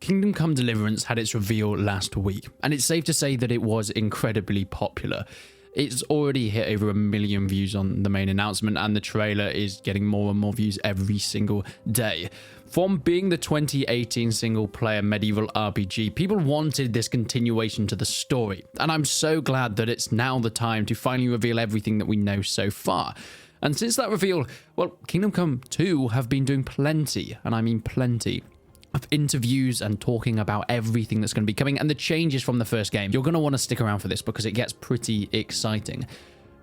Kingdom Come Deliverance had its reveal last week, and it's safe to say that it was incredibly popular. It's already hit over 1 million views on the main announcement, and the trailer is getting more and more views every single day. From being the 2018 single-player medieval RPG, people wanted this continuation to the story, and I'm so glad that it's now the time to finally reveal everything that we know so far. And since that reveal, well, Kingdom Come 2 have been doing plenty, and I mean plenty, of interviews and talking about everything that's going to be coming and the changes from the first game. You're going to want to stick around for this because it gets pretty exciting.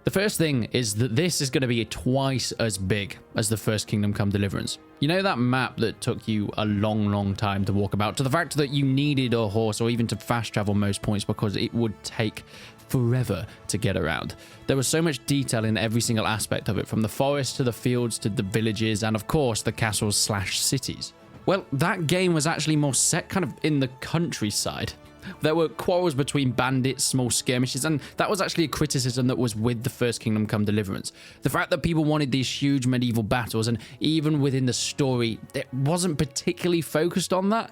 The first thing is that this is going to be twice as big as the first Kingdom Come Deliverance. You know that map that took you a long time to walk about, to the fact that you needed a horse or even to fast travel most points because it would take forever to get around. There was so much detail in every single aspect of it, from the forest to the fields to the villages and of course the castles/cities. Well, that game was actually more set kind of in the countryside. There were quarrels between bandits, small skirmishes, and that was actually a criticism that was with the first Kingdom Come Deliverance. The fact that people wanted these huge medieval battles, and even within the story, it wasn't particularly focused on that.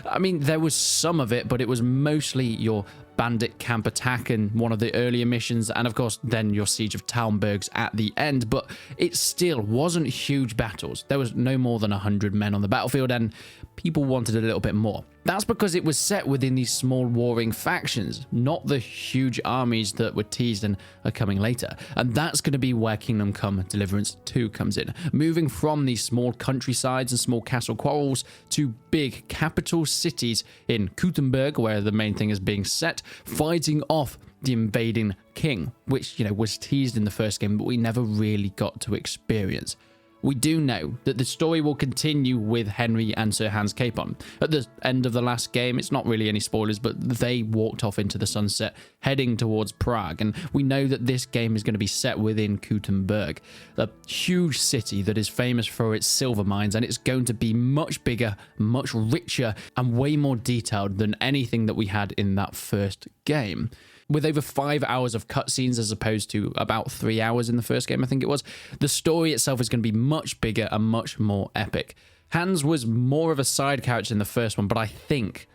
I mean, there was some of it, but it was mostly your bandit camp attack in one of the earlier missions, and of course then your siege of Talmbergs at the end, but it still wasn't huge battles. There was no more than 100 men on the battlefield, and people wanted a little bit more. That's because it was set within these small warring factions, not the huge armies that were teased and are coming later. And that's going to be where Kingdom Come Deliverance 2 comes in, moving from these small countrysides and small castle quarrels to big capital cities in Gutenberg, where the main thing is being set, fighting off the invading king, which, was teased in the first game, but we never really got to experience. We do know that the story will continue with Henry and Sir Hans Capon. At the end of the last game, it's not really any spoilers, but they walked off into the sunset, heading towards Prague, and we know that this game is going to be set within Gutenberg, a huge city that is famous for its silver mines, and it's going to be much bigger, much richer, and way more detailed than anything that we had in that first game. With over 5 hours of cutscenes as opposed to about 3 hours in the first game, I think it was, the story itself is going to be much bigger and much more epic. Hans was more of a side character in the first one, but I think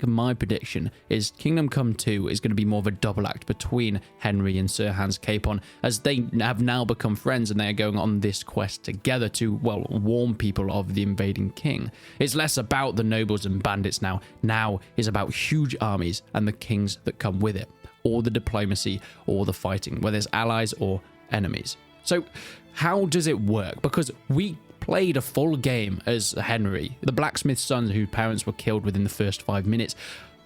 my prediction is Kingdom Come 2 is going to be more of a double act between Henry and Sir Hans Capon, as they have now become friends and they are going on this quest together to, well, warn people of the invading king. It's less about the nobles and bandits now. Now it's about huge armies and the kings that come with it, or the diplomacy or the fighting, whether it's allies or enemies. So how does it work? Because we played a full game as Henry, the blacksmith's son whose parents were killed within the first 5 minutes.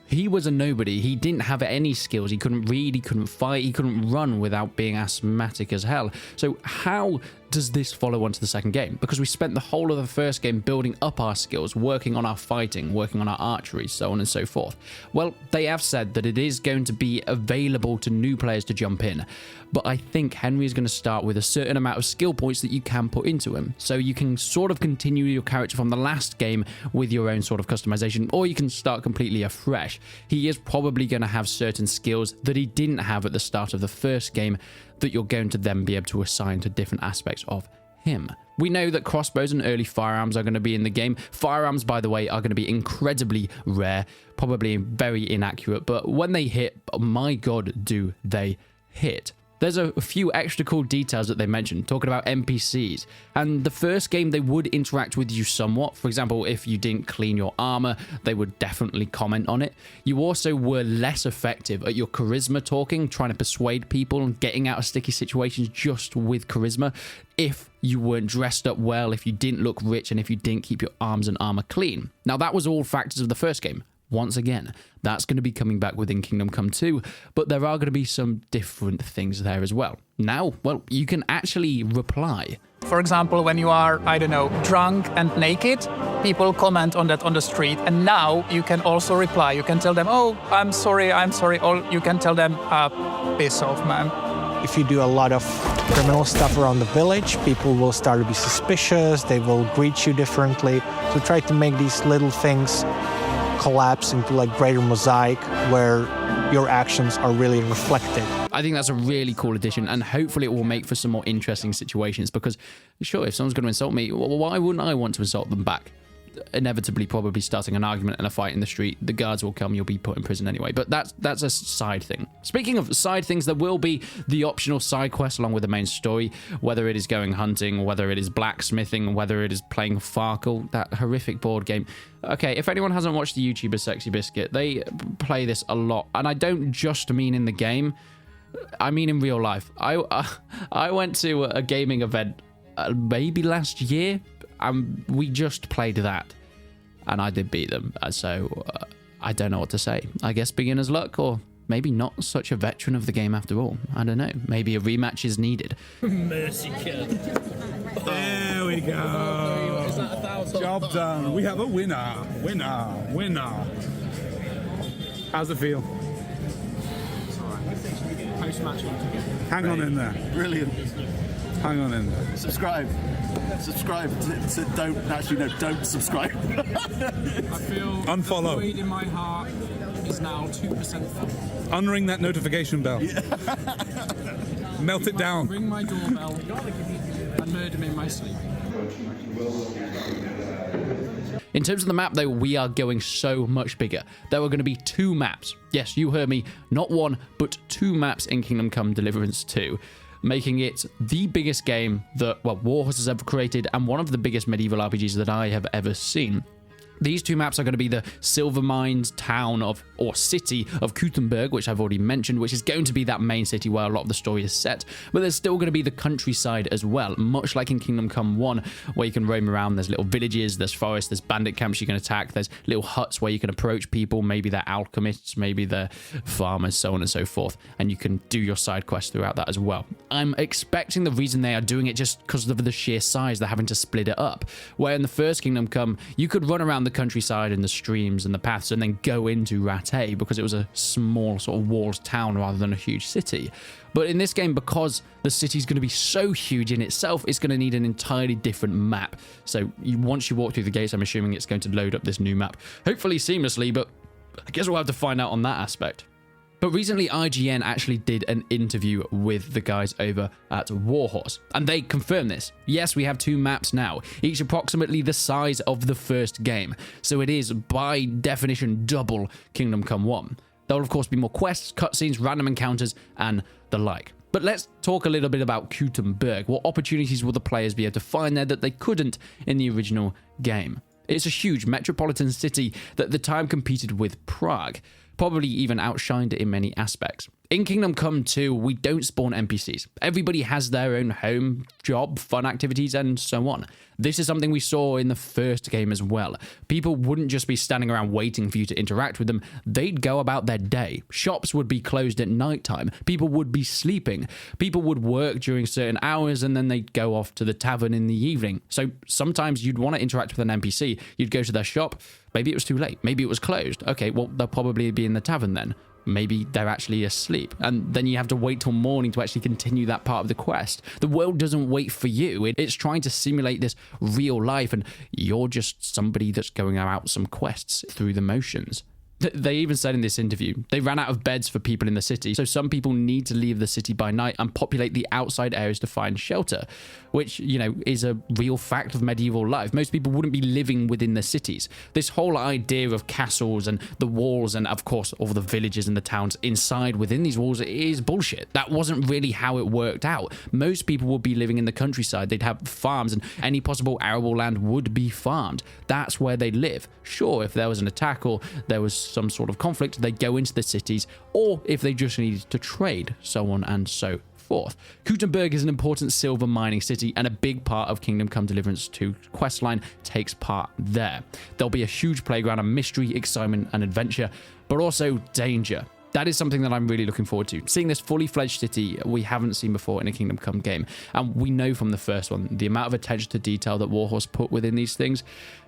He was a nobody. He didn't have any skills. He couldn't read, he couldn't fight, he couldn't run without being asthmatic as hell. So how does this follow on to the second game? Because we spent the whole of the first game building up our skills, working on our fighting, working on our archery, so on and so forth. Well, they have said that it is going to be available to new players to jump in, but I think Henry is going to start with a certain amount of skill points that you can put into him, so you can sort of continue your character from the last game with your own sort of customization, or you can start completely afresh. He is probably going to have certain skills that he didn't have at the start of the first game that you're going to then be able to assign to different aspects of him. We know that crossbows and early firearms are going to be in the game. Firearms, by the way, are going to be incredibly rare, probably very inaccurate, but when they hit, my god, do they hit. There's a few extra cool details that they mentioned, talking about NPCs. And the first game, they would interact with you somewhat. For example, if you didn't clean your armor, they would definitely comment on it. You also were less effective at your charisma talking, trying to persuade people and getting out of sticky situations just with charisma. If you weren't dressed up well, if you didn't look rich, and if you didn't keep your arms and armor clean. Now, that was all factors of the first game. Once again, that's going to be coming back within Kingdom Come 2, but there are going to be some different things there as well. Now, well, you can actually reply. For example, when you are, drunk and naked, people comment on that on the street, and now you can also reply. You can tell them, oh, I'm sorry, or you can tell them, piss off, man. If you do a lot of criminal stuff around the village, people will start to be suspicious, they will greet you differently. So try to make these little things collapse into like greater mosaic where your actions are really reflected. I think that's a really cool addition, and hopefully it will make for some more interesting situations, because sure, if someone's going to insult me, well, why wouldn't I want to insult them back? inevitably probably starting an argument and a fight in the street. The guards will come, you'll be put in prison anyway. But that's a side thing. Speaking of side things, there will be the optional side quest along with the main story, whether it is going hunting, whether it is blacksmithing, whether it is playing Farkle, that horrific board game. Okay, if anyone hasn't watched the YouTuber Sexy Biscuit, they play this a lot. And I don't just mean in the game, I mean in real life. I went to a gaming event maybe last year, and we just played that, and I did beat them. So I don't know what to say. I guess beginner's luck, or maybe not such a veteran of the game after all. I don't know. Maybe a rematch is needed. Mercy kill. There we go. Is that 1,000? Job done. We have a winner. Winner. How's it feel? Post-match altogether. Hang on in there. Brilliant. Hang on in there. Subscribe. Don't subscribe. I feel Unfollow. the void in my heart is now 2% full. Unring that notification bell. Melt it down. Ring my doorbell and murder me in my sleep. In terms of the map, though, we are going so much bigger. There are going to be 2 maps. Yes, you heard me. Not 1, but 2 maps in Kingdom Come Deliverance 2. Making it the biggest game that, well, Warhorse has ever created, and one of the biggest medieval RPGs that I have ever seen. These 2 maps are going to be the Silver Mines town or city of Kuthenberg, which I've already mentioned, which is going to be that main city where a lot of the story is set. But there's still going to be the countryside as well, much like in Kingdom Come 1, where you can roam around. There's little villages, there's forests, there's bandit camps you can attack, there's little huts where you can approach people. Maybe they're alchemists, maybe they're farmers, so on and so forth. And you can do your side quests throughout that as well. I'm expecting the reason they are doing it just because of the sheer size. They're having to split it up. Where in the first Kingdom Come, you could run around the countryside and the streams and the paths and then go into Rattay because it was a small sort of walled town rather than a huge city. But in this game, because the city's going to be so huge in itself, it's going to need an entirely different map. So once you walk through the gates, I'm assuming it's going to load up this new map, hopefully seamlessly, but I guess we'll have to find out on that aspect. But recently, IGN actually did an interview with the guys over at Warhorse, and they confirmed this. Yes, we have 2 maps now, each approximately the size of the first game, so it is, by definition, double Kingdom Come 1. There will, of course, be more quests, cutscenes, random encounters, and the like. But let's talk a little bit about Kuthenberg. What opportunities will the players be able to find there that they couldn't in the original game? It's a huge metropolitan city that at the time competed with Prague, probably even outshined it in many aspects. In Kingdom Come 2, we don't spawn NPCs. Everybody has their own home, job, fun activities, and so on. This is something we saw in the first game as well. People wouldn't just be standing around waiting for you to interact with them. They'd go about their day. Shops would be closed at nighttime. People would be sleeping. People would work during certain hours, and then they'd go off to the tavern in the evening. So sometimes you'd want to interact with an NPC. You'd go to their shop. Maybe it was too late. Maybe it was closed. Okay, well, they'll probably be in the tavern then. Maybe they're actually asleep, and then you have to wait till morning to actually continue that part of the quest. The world doesn't wait for you. It's trying to simulate this real life, and you're just somebody that's going out some quests through the motions. They even said in this interview, they ran out of beds for people in the city, so some people need to leave the city by night and populate the outside areas to find shelter, which, you know, is a real fact of medieval life. Most people wouldn't be living within the cities. This whole idea of castles and the walls and, of course, all the villages and the towns inside within these walls is bullshit. That wasn't really how it worked out. Most people would be living in the countryside. They'd have farms, and any possible arable land would be farmed. That's where they live. Sure, if there was an attack or there was some sort of conflict, they go into the cities, or if they just needed to trade, so on and so forth. Kuthenberg is an important silver mining city, and a big part of Kingdom Come Deliverance 2 questline takes part there. There'll be a huge playground of mystery, excitement, and adventure, but also danger. That is something that I'm really looking forward to. Seeing this fully fledged city we haven't seen before in a Kingdom Come game. And we know from the first one, the amount of attention to detail that Warhorse put within these things,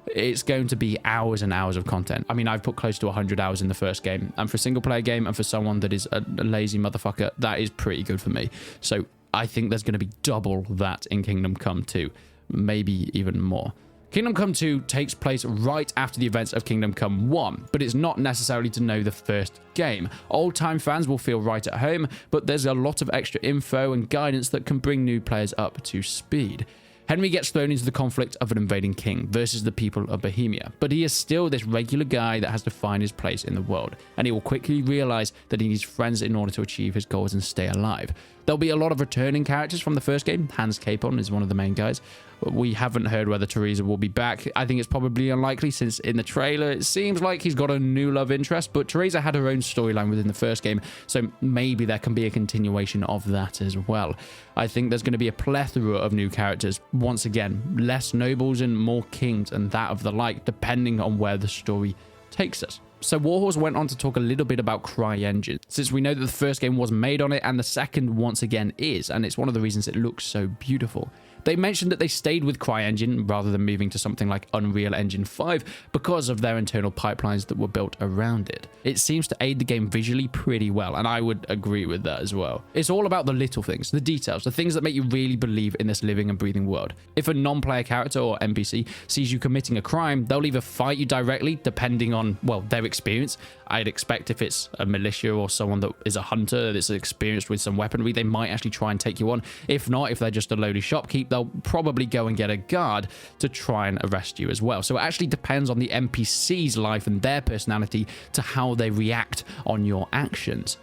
it's going to be hours and hours of content. I mean, I've put close to 100 hours in the first game. And for a single player game, and for someone that is a lazy motherfucker, that is pretty good for me. So I think there's going to be double that in Kingdom Come 2. Maybe even more. Kingdom Come 2 takes place right after the events of Kingdom Come 1, but it's not necessarily to know the first game. Old-time fans will feel right at home, but there's a lot of extra info and guidance that can bring new players up to speed. Henry gets thrown into the conflict of an invading king versus the people of Bohemia, but he is still this regular guy that has to find his place in the world, and he will quickly realize that he needs friends in order to achieve his goals and stay alive. There'll be a lot of returning characters from the first game. Hans Capon is one of the main guys. We haven't heard whether Teresa will be back. I think it's probably unlikely since in the trailer it seems like he's got a new love interest, but Teresa had her own storyline within the first game, so maybe there can be a continuation of that as well. I think there's going to be a plethora of new characters. Once again, less nobles and more kings and that of the like, depending on where the story takes us. So Warhorse went on to talk a little bit about CryEngine, since we know that the first game was made on it and the second once again is, and it's one of the reasons it looks so beautiful. They mentioned that they stayed with CryEngine rather than moving to something like Unreal Engine 5 because of their internal pipelines that were built around it. It seems to aid the game visually pretty well, and I would agree with that as well. It's all about the little things, the details, the things that make you really believe in this living and breathing world. If a non-player character or NPC sees you committing a crime, they'll either fight you directly, depending on, well, their experience. I'd expect if it's a militia or someone that is a hunter that's experienced with some weaponry, they might actually try and take you on. If not, if they're just a lowly shopkeep, they'll probably go and get a guard to try and arrest you as well. So it actually depends on the NPC's life and their personality to how they react on your actions.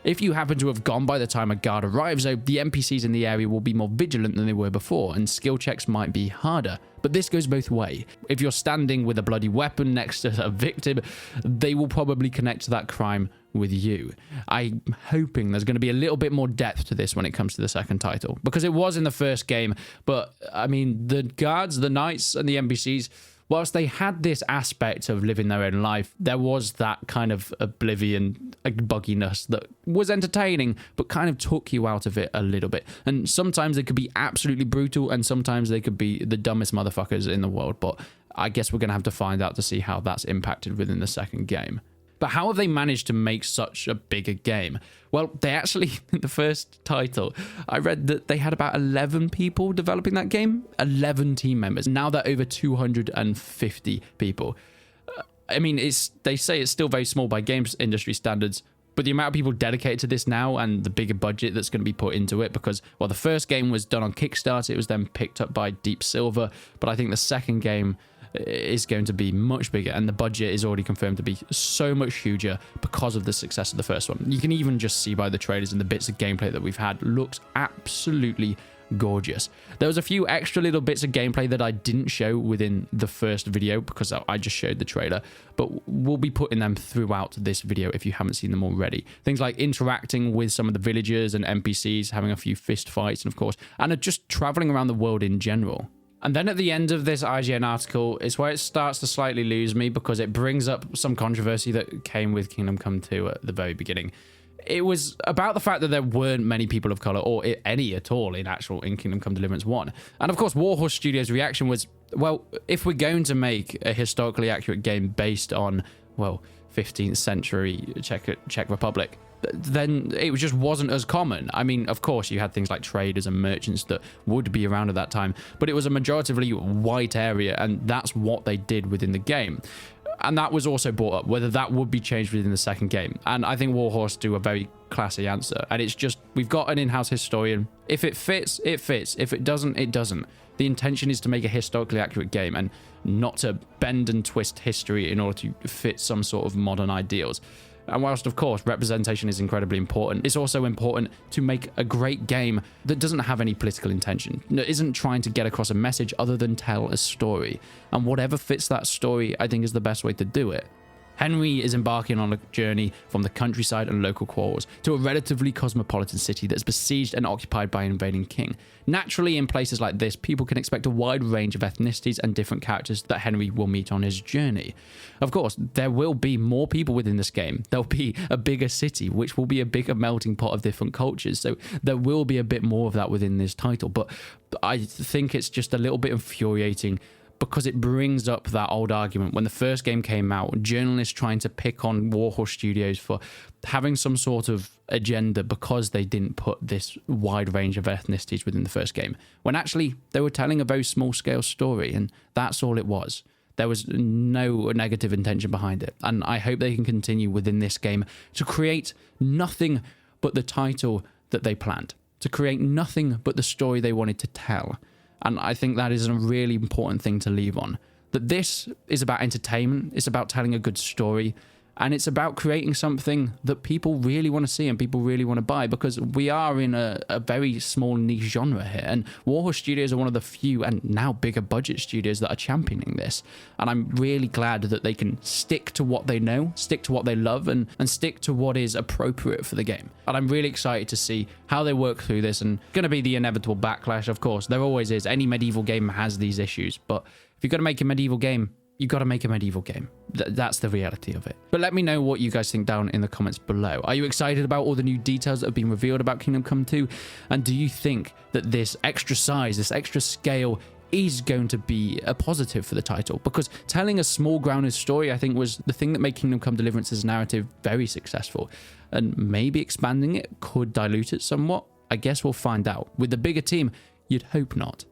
If you happen to have gone by the time a guard arrives, though, the NPCs in the area will be more vigilant than they were before, and skill checks might be harder. But this goes both ways. If you're standing with a bloody weapon next to a victim, they will probably connect to that crime with you. I'm hoping there's going to be a little bit more depth to this when it comes to the second title, because it was in the first game, but I mean, the guards, the knights, and the NPCs, whilst they had this aspect of living their own life, there was that kind of oblivion, bugginess that was entertaining, but kind of took you out of it a little bit. And sometimes they could be absolutely brutal, and sometimes they could be the dumbest motherfuckers in the world. But I guess we're going to have to find out to see how that's impacted within the second game. But how have they managed to make such a bigger game? Well, they actually, in the first title, I read that they had about 11 people developing that game, 11 team members. Now they're over 250 people. I mean, they say it's still very small by games industry standards, but the amount of people dedicated to this now and the bigger budget that's going to be put into it, because, well, the first game was done on Kickstarter, it was then picked up by Deep Silver, but I think the second game is going to be much bigger, and the budget is already confirmed to be so much huger because of the success of the first one. You can even just see by the trailers and the bits of gameplay that we've had, looks absolutely gorgeous. There was a few extra little bits of gameplay that I didn't show within the first video because I just showed the trailer, but we'll be putting them throughout this video if you haven't seen them already. Things like interacting with some of the villagers and NPCs, having a few fist fights, and of course, and just traveling around the world in general. And then at the end of this IGN article is where it starts to slightly lose me, because it brings up some controversy that came with Kingdom Come 2 at the very beginning. It was about the fact that there weren't many people of color, or any at all, in Kingdom Come Deliverance 1. And of course, Warhorse Studios' reaction was, well, if we're going to make a historically accurate game based on, well, 15th century Czech Republic, then it just wasn't as common. I mean, of course, you had things like traders and merchants that would be around at that time, but it was a majoritively white area, and that's what they did within the game. And that was also brought up, whether that would be changed within the second game. And I think Warhorse do a very classy answer. And it's just, we've got an in-house historian. If it fits, it fits. If it doesn't, it doesn't. The intention is to make a historically accurate game and not to bend and twist history in order to fit some sort of modern ideals. And whilst, of course, representation is incredibly important, it's also important to make a great game that doesn't have any political intention, that isn't trying to get across a message other than tell a story. And whatever fits that story, I think, is the best way to do it. Henry is embarking on a journey from the countryside and local quarters to a relatively cosmopolitan city that's besieged and occupied by an invading king. Naturally, in places like this, people can expect a wide range of ethnicities and different characters that Henry will meet on his journey. Of course, there will be more people within this game. There'll be a bigger city, which will be a bigger melting pot of different cultures. So there will be a bit more of that within this title. But I think it's just a little bit infuriating, because it brings up that old argument when the first game came out, journalists trying to pick on Warhorse Studios for having some sort of agenda because they didn't put this wide range of ethnicities within the first game, when actually they were telling a very small scale story, and that's all it was. There was no negative intention behind it, and I hope they can continue within this game to create nothing but the title that they planned, to create nothing but the story they wanted to tell. And I think that is a really important thing to leave on. That this is about entertainment, it's about telling a good story, and it's about creating something that people really want to see and people really want to buy, because we are in a very small niche genre here. And Warhorse Studios are one of the few and now bigger budget studios that are championing this. And I'm really glad that they can stick to what they know, stick to what they love, and stick to what is appropriate for the game. And I'm really excited to see how they work through this, and going to be the inevitable backlash, of course. There always is. Any medieval game has these issues. But if you're going to make a medieval game, you got to make a medieval game. That's the reality of it. But let me know what you guys think down in the comments below. Are you excited about all the new details that have been revealed about Kingdom Come 2? And do you think that this extra size, this extra scale is going to be a positive for the title? Because telling a small grounded story, I think, was the thing that made Kingdom Come Deliverance's narrative very successful. And maybe expanding it could dilute it somewhat. I guess we'll find out. With the bigger team, you'd hope not.